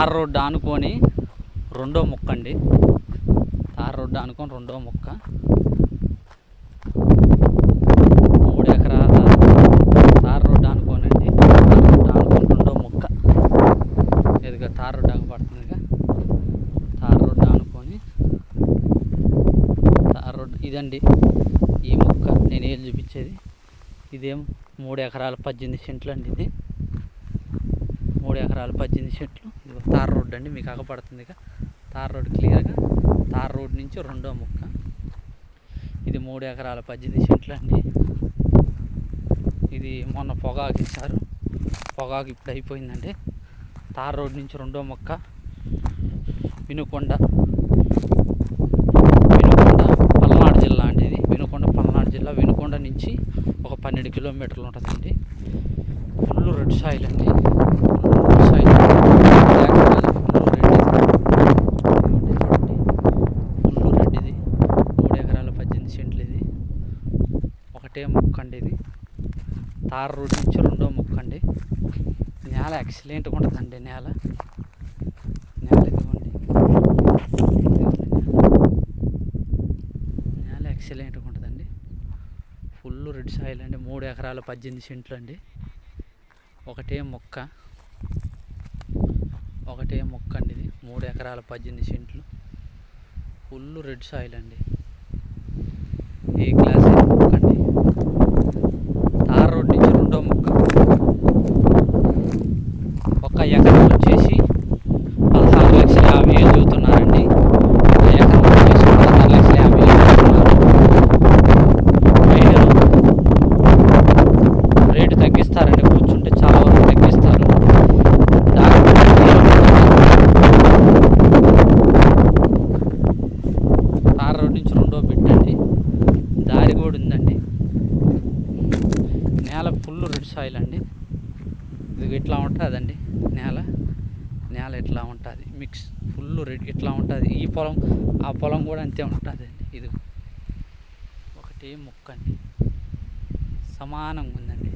Tar road ఆనుకొని రెండో ముక్క అండి. తార్ రోడ్డు ఆనుకొని రెండో ముక్క. 3 ఎకరాల తార్ రోడ్డు ఆనుకోనండి. తార్ రోడ్డు ఆనుకొని రెండో ముక్క. ఇదిగా తార్ రోడ్డు ఆగపడుతుందిగా. తార్ రోడ్డు ఆనుకొని తార్ రోడ్డు ఇదండి ఈ ముక్క నేను ఏం చూపించేది. ఇదేం 3 ఎకరాల 18 సెంట్లు అండి. ఇది 3 ఎకరాల 18 సెంట్లు. ఇది తార్ రోడ్డు అండి, మీకు ఆగపడుతుందిగా. తార్ రోడ్డు క్లియర్గా తార్ రోడ్డు నుంచి రెండో ముక్క. ఇది 3 ఎకరాల 18 సెంట్లు అండి. ఇది మొన్న పొగాకు ఇచ్చారు. పొగాకు ఇప్పుడు అయిపోయిందండి. తార్ రోడ్డు నుంచి రెండో ముక్క. వినుకొండ పల్నాడు జిల్లా అండి. ఇది వినుకొండ పల్నాడు జిల్లా. వినుకొండ నుంచి ఒక 12 కిలోమీటర్లు ఉంటుందండి. ఫుల్ రెడ్ సాయిల్ అండి. Full soil full red. ఇది 3 ఎకరాల 18 సెంట్లు. ఇది ఒకటే ముక్క అండి. ఇది తార్ రోడ్ నుంచి రెండో ముక్క అండి. నేల ఎక్సలెంట్గా ఉంటుందండి. నేల ఇదిగోండి. నేల ఎక్సలెంట్గా ఉంటుందండి. ఫుల్ రెడ్ సాయిల్ అండి. 3 ఎకరాల 18 సెంట్లు అండి. ఒకటే మొక్క అండి. ఇది 3 ఎకరాల 18 సెంట్లు. ఫుల్ రెడ్ సాయిల్ అండి. ఏ క్లాస్ మొక్క అండి. తార్ రోడ్ నుంచి రెండో మొక్క. ఒక ఎకరం వచ్చేసి 16,50,000 చూస్తున్నారండి. ఎకరం వచ్చేసి 16,50,000 చూస్తున్నారు. రేటు తగ్గిస్తారండి. కూర్చుంటే చాలా వరకు తగ్గిస్తారు. తార్ రోడ్ నుంచి రెండో పెట్టండి. దారి కూడా ఉందండి. నేల ఫుల్ రెడ్ సాయిల్ అండి. ఇది ఇట్లా ఉంటుందండి. నేల ఇట్లా ఉంటుంది. మిక్స్ ఫుల్ రెడ్ ఇట్లా ఉంటుంది. ఈ పొలం ఆ పొలం కూడా అంతే ఉంటుందండి. ఇది ఒకటే ముక్క అండి. సమానంగా ఉందండి.